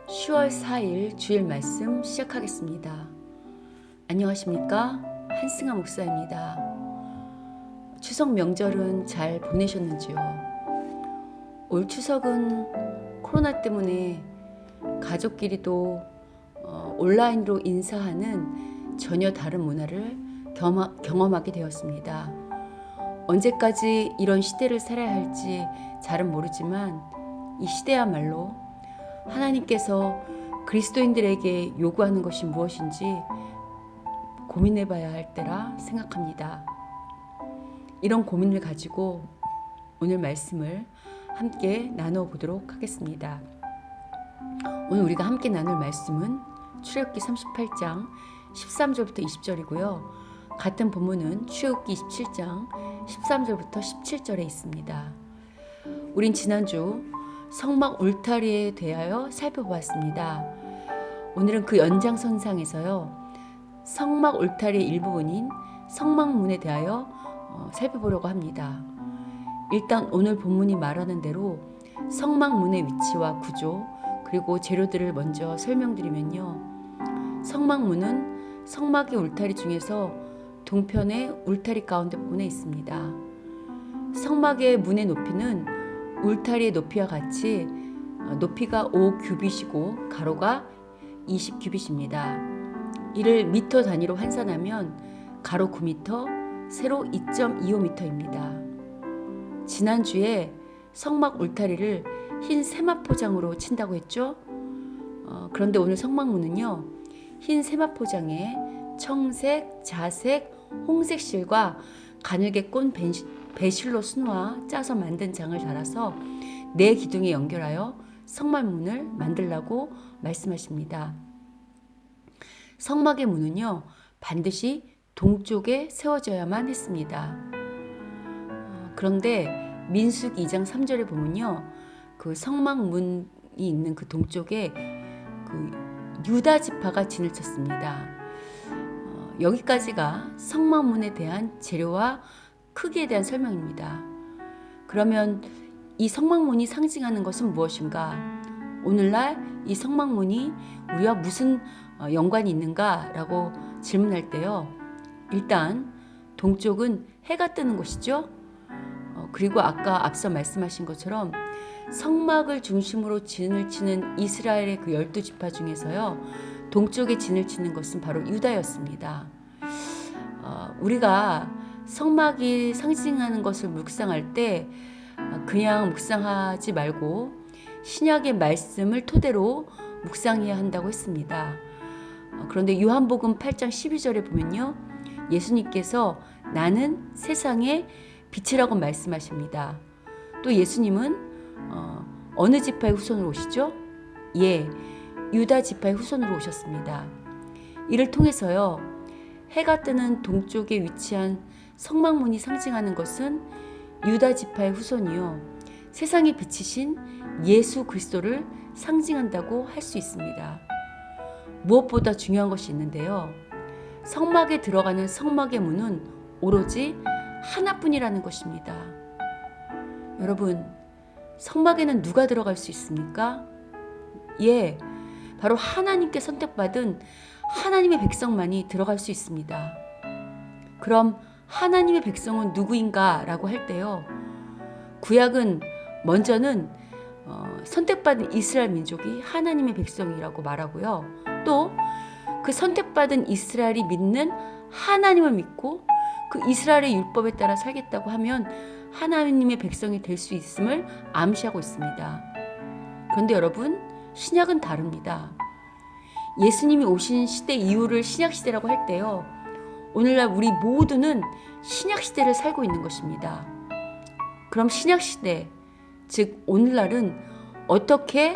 10월 4일 주일 말씀 시작하겠습니다. 안녕하십니까? 한승아 목사입니다. 추석 명절은 잘 보내셨는지요? 올 추석은 코로나 때문에 가족끼리도 온라인으로 인사하는 전혀 다른 문화를 경험하게 되었습니다. 언제까지 이런 시대를 살아야 할지 잘은 모르지만 이 시대야말로 하나님께서 그리스도인들에게 요구하는 것이 무엇인지 고민해봐야 할 때라 생각합니다. 이런 고민을 가지고 오늘 말씀을 함께 나눠보도록 하겠습니다. 오늘 우리가 함께 나눌 말씀은 출애굽기 38장 13절부터 20절이고요. 같은 본문은 출애굽기 27장 13절부터 17절에 있습니다. 우린 지난주 성막 울타리에 대하여 살펴보았습니다. 오늘은 그 연장선상에서요, 성막 울타리의 일부분인 성막문에 대하여 살펴보려고 합니다. 일단 오늘 본문이 말하는 대로 성막문의 위치와 구조 그리고 재료들을 먼저 설명드리면요, 성막문은 성막의 울타리 중에서 동편의 울타리 가운데 부분에 있습니다. 성막의 문의 높이는 울타리의 높이와 같이 높이가 5규빗이고 가로가 20규빗입니다. 이를 미터 단위로 환산하면 가로 9m, 세로 2.25m입니다. 지난주에 성막 울타리를 흰 세마포장으로 친다고 했죠? 그런데 오늘 성막문은요, 흰 세마포장에 청색, 자색, 홍색 실과 가늘게 꼰 배실로 수놓아 짜서 만든 장을 달아서 4기둥에 연결하여 성막문을 만들라고 말씀하십니다. 성막의 문은요, 반드시 동쪽에 세워져야만 했습니다. 그런데 민수기 2장 3절에 보면요, 그 성막문이 있는 그 동쪽에 그 유다 지파가 진을 쳤습니다. 여기까지가 성막문에 대한 재료와 크기에 대한 설명입니다. 그러면 이 성막문이 상징하는 것은 무엇인가? 오늘날 이 성막문이 우리와 무슨 연관이 있는가라고 질문할 때요, 일단 동쪽은 해가 뜨는 곳이죠. 그리고 아까 앞서 말씀하신 것처럼 성막을 중심으로 진을 치는 이스라엘의 그 12지파 중에서요, 동쪽에 진을 치는 것은 바로 유다였습니다. 우리가 성막이 상징하는 것을 묵상할 때 그냥 묵상하지 말고 신약의 말씀을 토대로 묵상해야 한다고 했습니다. 그런데 요한복음 8장 12절에 보면요, 예수님께서 나는 세상의 빛이라고 말씀하십니다. 또 예수님은 어느 지파의 후손으로 오시죠? 예, 유다 지파의 후손으로 오셨습니다. 이를 통해서요, 해가 뜨는 동쪽에 위치한 성막문이 상징하는 것은 유다 지파의 후손이요, 세상의 빛이신 예수 그리스도를 상징한다고 할 수 있습니다. 무엇보다 중요한 것이 있는데요, 성막에 들어가는 성막의 문은 오로지 하나뿐이라는 것입니다. 여러분, 성막에는 누가 들어갈 수 있습니까? 예, 바로 하나님께 선택받은 하나님의 백성만이 들어갈 수 있습니다. 그럼 하나님의 백성은 누구인가 라고 할 때요, 구약은 먼저는 선택받은 이스라엘 민족이 하나님의 백성이라고 말하고요, 또 그 선택받은 이스라엘이 믿는 하나님을 믿고 그 이스라엘의 율법에 따라 살겠다고 하면 하나님의 백성이 될 수 있음을 암시하고 있습니다. 그런데 여러분, 신약은 다릅니다. 예수님이 오신 시대 이후를 신약시대라고 할 때요, 오늘날 우리 모두는 신약시대를 살고 있는 것입니다. 그럼 신약시대, 즉 오늘날은 어떻게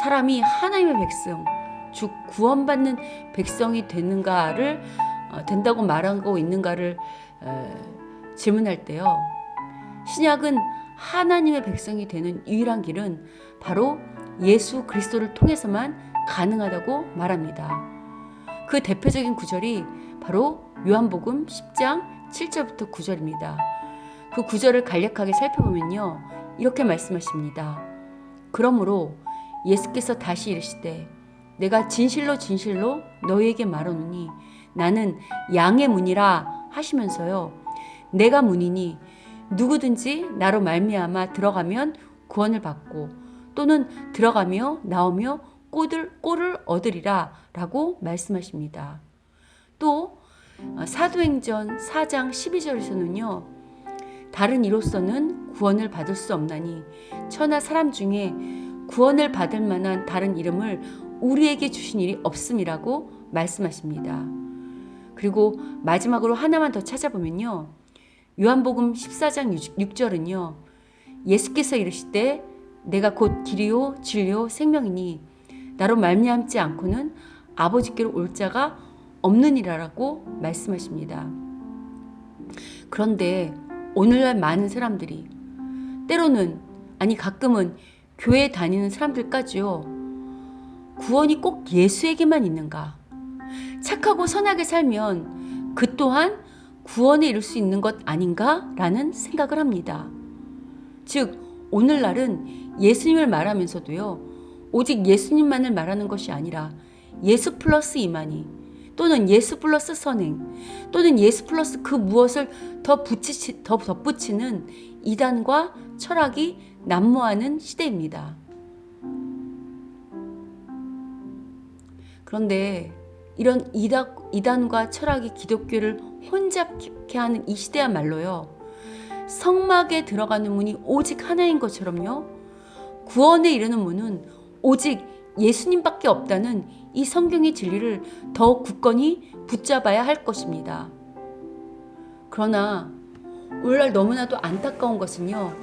사람이 하나님의 백성, 즉 구원받는 백성이 된다고 말하고 있는가를 질문할 때요, 신약은 하나님의 백성이 되는 유일한 길은 바로 예수 그리스도를 통해서만 가능하다고 말합니다. 그 대표적인 구절이 바로 요한복음 10장 7절부터 9절입니다. 그 구절을 간략하게 살펴보면요, 이렇게 말씀하십니다. 그러므로 예수께서 다시 이르시되 내가 진실로 진실로 너희에게 말하노니 나는 양의 문이라 하시면서요. 내가 문이니 누구든지 나로 말미암아 들어가면 구원을 받고 또는 들어가며 나오며 꼴을 얻으리라 라고 말씀하십니다. 또 사도행전 4장 12절에서는요. 다른 이로서는 구원을 받을 수 없나니 천하 사람 중에 구원을 받을 만한 다른 이름을 우리에게 주신 일이 없음이라고 말씀하십니다. 그리고 마지막으로 하나만 더 찾아보면요. 요한복음 14장 6절은요. 예수께서 이르시되 내가 곧 길이요 진리요 생명이니 나로 말미암지 않고는 아버지께로 올 자가 없느니라라고 말씀하십니다. 그런데 오늘날 많은 사람들이 때로는 가끔은 교회에 다니는 사람들까지요. 구원이 꼭 예수에게만 있는가? 착하고 선하게 살면 그 또한 구원에 이를 수 있는 것 아닌가? 라는 생각을 합니다. 즉 오늘날은 예수님을 말하면서도요. 오직 예수님만을 말하는 것이 아니라 예수 플러스 이만희 또는 예수 플러스 선행 또는 예수 플러스 그 무엇을 더 덧붙이는 이단과 철학이 난무하는 시대입니다. 그런데 이런 이단과 철학이 기독교를 혼잡케 하는 이 시대야말로요. 성막에 들어가는 문이 오직 하나인 것처럼요. 구원에 이르는 문은 오직 예수님밖에 없다는 이 성경의 진리를 더욱 굳건히 붙잡아야 할 것입니다. 그러나 오늘날 너무나도 안타까운 것은요.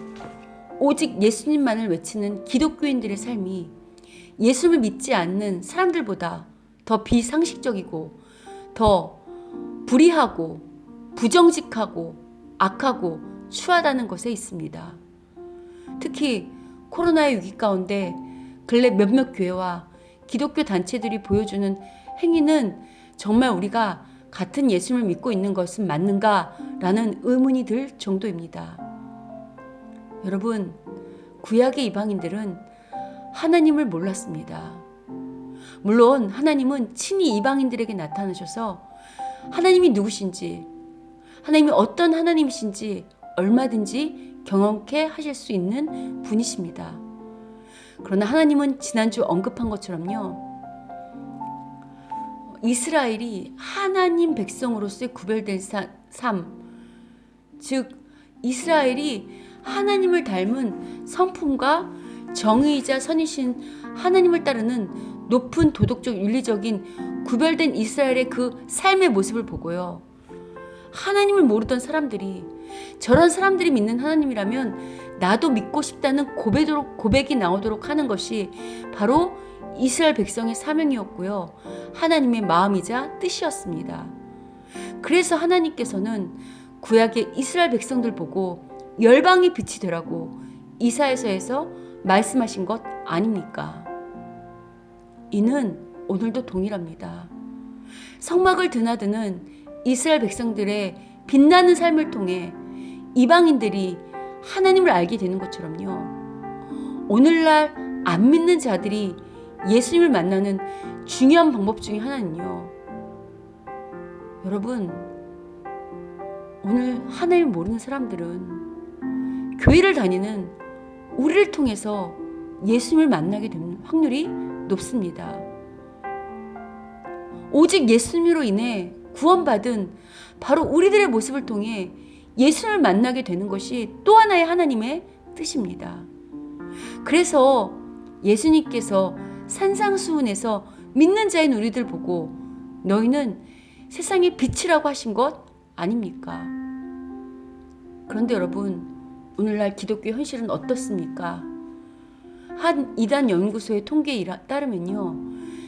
오직 예수님만을 외치는 기독교인들의 삶이 예수를 믿지 않는 사람들보다 더 비상식적이고 더 불의하고 부정직하고 악하고 추하다는 것에 있습니다. 특히 코로나의 위기 가운데 근래 몇몇 교회와 기독교 단체들이 보여주는 행위는 정말 우리가 같은 예수님을 믿고 있는 것은 맞는가라는 의문이 들 정도입니다. 여러분, 구약의 이방인들은 하나님을 몰랐습니다. 물론 하나님은 친히 이방인들에게 나타나셔서 하나님이 누구신지, 하나님이 어떤 하나님이신지 얼마든지 경험케 하실 수 있는 분이십니다. 그러나 하나님은 지난주 언급한 것처럼요. 이스라엘이 하나님 백성으로서의 구별된 삶, 즉 이스라엘이 하나님을 닮은 성품과 정의이자 선이신 하나님을 따르는 높은 도덕적 윤리적인 구별된 이스라엘의 그 삶의 모습을 보고요. 하나님을 모르던 사람들이 저런 사람들이 믿는 하나님이라면 나도 믿고 싶다는 고백이 나오도록 하는 것이 바로 이스라엘 백성의 사명이었고요. 하나님의 마음이자 뜻이었습니다. 그래서 하나님께서는 구약의 이스라엘 백성들 보고 열방의 빛이 되라고 이사야서에서 말씀하신 것 아닙니까? 이는 오늘도 동일합니다. 성막을 드나드는 이스라엘 백성들의 빛나는 삶을 통해 이방인들이 하나님을 알게 되는 것처럼요. 오늘날 안 믿는 자들이 예수님을 만나는 중요한 방법 중에 하나는요. 여러분, 오늘 하나님을 모르는 사람들은 교회를 다니는 우리를 통해서 예수님을 만나게 되는 확률이 높습니다. 오직 예수님으로 인해 구원받은 바로 우리들의 모습을 통해 예수님을 만나게 되는 것이 또 하나의 하나님의 뜻입니다. 그래서 예수님께서 산상수훈에서 믿는 자인 우리들 보고 너희는 세상의 빛이라고 하신 것 아닙니까? 그런데 여러분, 오늘날 기독교 현실은 어떻습니까? 한 이단 연구소의 통계에 따르면요.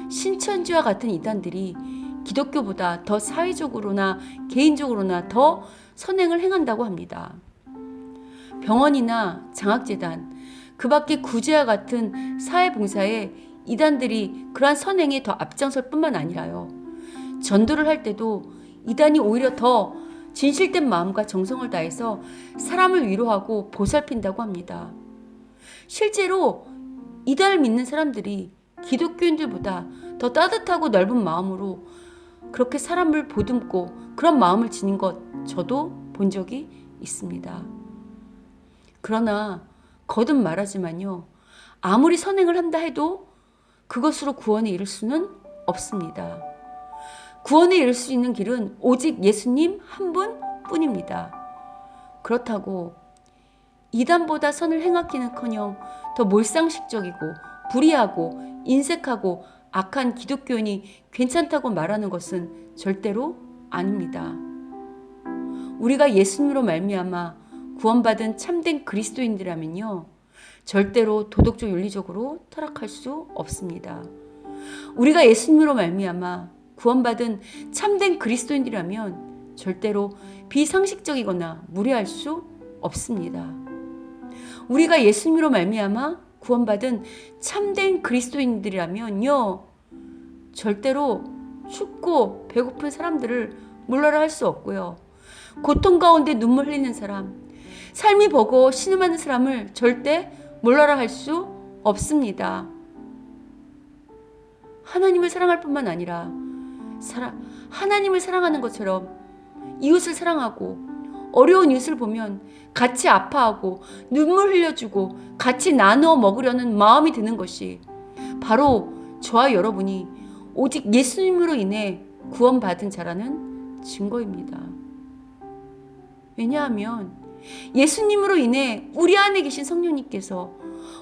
신천지와 같은 이단들이 기독교보다 더 사회적으로나 개인적으로나 더 선행을 행한다고 합니다. 병원이나 장학재단, 그 밖에 구제와 같은 사회봉사에 이단들이 그러한 선행에 더 앞장설 뿐만 아니라요. 전도를 할 때도 이단이 오히려 더 진실된 마음과 정성을 다해서 사람을 위로하고 보살핀다고 합니다. 실제로 이단을 믿는 사람들이 기독교인들보다 더 따뜻하고 넓은 마음으로 그렇게 사람을 보듬고 그런 마음을 지닌 것 저도 본 적이 있습니다. 그러나 거듭 말하지만요, 아무리 선행을 한다 해도 그것으로 구원에 이를 수는 없습니다. 구원에 이를 수 있는 길은 오직 예수님 한 분뿐입니다. 그렇다고 이단보다 선을 행하기는커녕 더 몰상식적이고 불의하고 인색하고 악한 기독교인이 괜찮다고 말하는 것은 절대로 아닙니다. 우리가 예수님으로 말미암아 구원받은 참된 그리스도인들이라면요, 절대로 도덕적 윤리적으로 타락할 수 없습니다. 우리가 예수님으로 말미암아 구원받은 참된 그리스도인들이라면 절대로 비상식적이거나 무례할 수 없습니다. 우리가 예수님으로 말미암아 구원받은 참된 그리스도인들이라면요, 절대로 춥고 배고픈 사람들을 물러라 할 수 없고요, 고통 가운데 눈물 흘리는 사람, 삶이 버거워 신음하는 사람을 절대 물러라 할 수 없습니다. 하나님을 사랑할 뿐만 아니라 하나님을 사랑하는 것처럼 이웃을 사랑하고 어려운 이웃을 보면 같이 아파하고 눈물 흘려주고 같이 나누어 먹으려는 마음이 드는 것이 바로 저와 여러분이 오직 예수님으로 인해 구원받은 자라는 증거입니다. 왜냐하면 예수님으로 인해 우리 안에 계신 성령님께서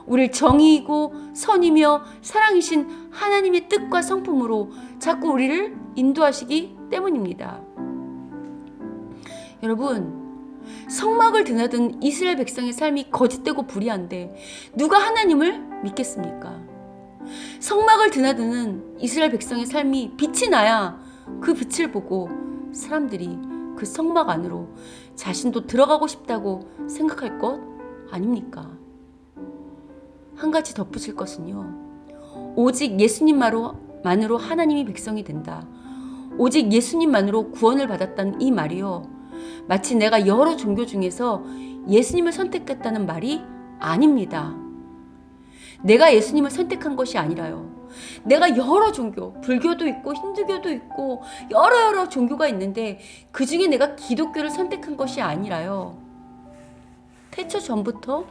우리를 정의이고 선이며 사랑이신 하나님의 뜻과 성품으로 자꾸 우리를 인도하시기 때문입니다. 여러분, 성막을 드나든 이스라엘 백성의 삶이 거짓되고 불의한데 누가 하나님을 믿겠습니까? 성막을 드나드는 이스라엘 백성의 삶이 빛이 나야 그 빛을 보고 사람들이 그 성막 안으로 자신도 들어가고 싶다고 생각할 것 아닙니까? 한 가지 덧붙일 것은요, 오직 예수님만으로 하나님이 백성이 된다, 오직 예수님만으로 구원을 받았다는 이 말이요, 마치 내가 여러 종교 중에서 예수님을 선택했다는 말이 아닙니다. 내가 예수님을 선택한 것이 아니라요, 내가 여러 종교, 불교도 있고 힌두교도 있고 여러 종교가 있는데 그 중에 내가 기독교를 선택한 것이 아니라요, 태초 전부터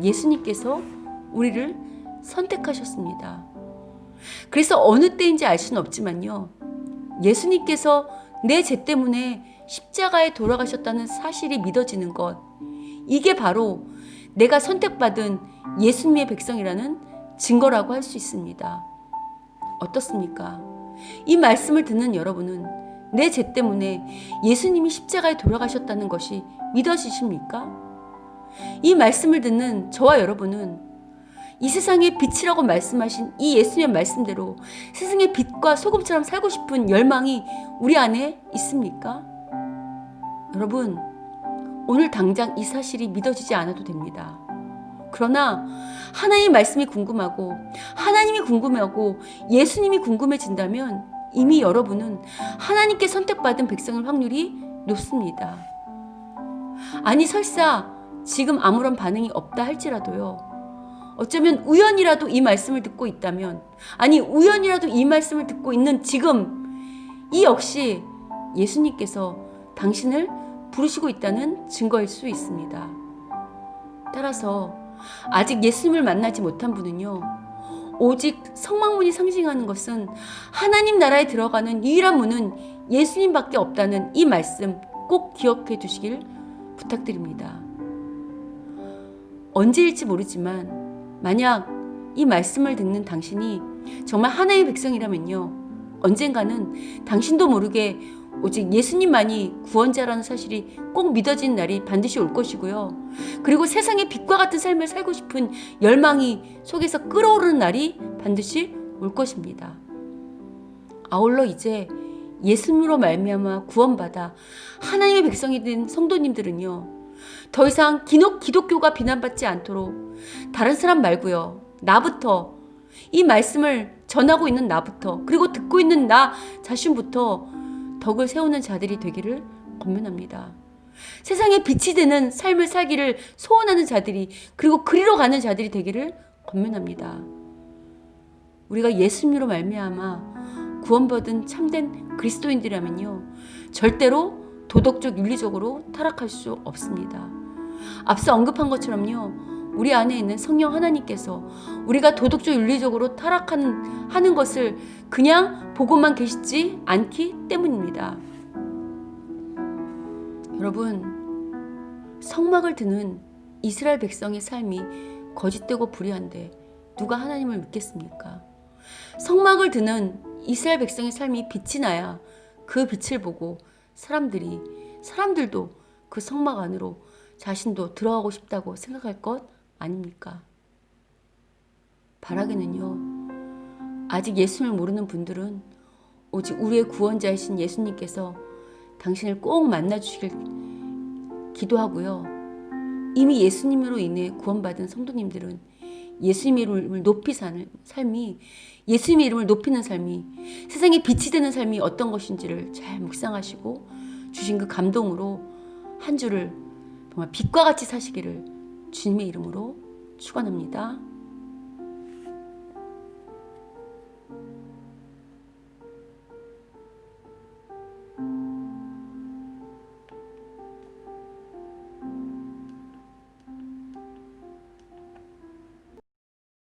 예수님께서 우리를 선택하셨습니다. 그래서 어느 때인지 알 수는 없지만요, 예수님께서 내 죄 때문에 십자가에 돌아가셨다는 사실이 믿어지는 것, 이게 바로 내가 선택받은 예수님의 백성이라는 증거라고 할 수 있습니다. 어떻습니까? 이 말씀을 듣는 여러분은 내 죄 때문에 예수님이 십자가에 돌아가셨다는 것이 믿어지십니까? 이 말씀을 듣는 저와 여러분은 이 세상의 빛이라고 말씀하신 이 예수님의 말씀대로 세상의 빛과 소금처럼 살고 싶은 열망이 우리 안에 있습니까? 여러분, 오늘 당장 이 사실이 믿어지지 않아도 됩니다. 그러나 하나님의 말씀이 궁금하고 하나님이 궁금하고 예수님이 궁금해진다면 이미 여러분은 하나님께 선택받은 백성일 확률이 높습니다. 아니, 설사 지금 아무런 반응이 없다 할지라도요, 어쩌면 우연이라도 이 말씀을 듣고 있다면, 아니 우연이라도 이 말씀을 듣고 있는 지금 이 역시 예수님께서 당신을 부르시고 있다는 증거일 수 있습니다. 따라서 아직 예수님을 만나지 못한 분은요, 오직 성막문이 상징하는 것은 하나님 나라에 들어가는 유일한 문은 예수님밖에 없다는 이 말씀 꼭 기억해 두시길 부탁드립니다. 언제일지 모르지만 만약 이 말씀을 듣는 당신이 정말 하나님의 백성이라면요, 언젠가는 당신도 모르게 오직 예수님만이 구원자라는 사실이 꼭 믿어지는 날이 반드시 올 것이고요, 그리고 세상의 빛과 같은 삶을 살고 싶은 열망이 속에서 끓어오르는 날이 반드시 올 것입니다. 아울러 이제 예수님으로 말미암아 구원받아 하나님의 백성이 된 성도님들은요, 더 이상 기독교가 비난받지 않도록 다른 사람 말고요, 나부터, 이 말씀을 전하고 있는 나부터, 그리고 듣고 있는 나 자신부터 덕을 세우는 자들이 되기를 권면합니다. 세상에 빛이 되는 삶을 살기를 소원하는 자들이, 그리고 그리러 가는 자들이 되기를 권면합니다. 우리가 예수님으로 말미암아 구원받은 참된 그리스도인들이라면요, 절대로 도덕적 윤리적으로 타락할 수 없습니다. 앞서 언급한 것처럼요, 우리 안에 있는 성령 하나님께서 우리가 도덕적 윤리적으로 타락하는 것을 그냥 보고만 계시지 않기 때문입니다. 여러분, 성막을 드는 이스라엘 백성의 삶이 거짓되고 불의한데 누가 하나님을 믿겠습니까? 성막을 드는 이스라엘 백성의 삶이 빛이 나야 그 빛을 보고 사람들도 그 성막 안으로 자신도 들어가고 싶다고 생각할 것 아닙니까? 바라기는요, 아직 예수님을 모르는 분들은 오직 우리의 구원자이신 예수님께서 당신을 꼭 만나주시길 기도하고요. 이미 예수님으로 인해 구원받은 성도님들은 예수님의 이름을 높이 사는 삶이, 예수님의 이름을 높이는 삶이, 세상에 빛이 되는 삶이 어떤 것인지를 잘 묵상하시고 주신 그 감동으로 한 주를 정말 빛과 같이 사시기를 주님의 이름으로 축원합니다.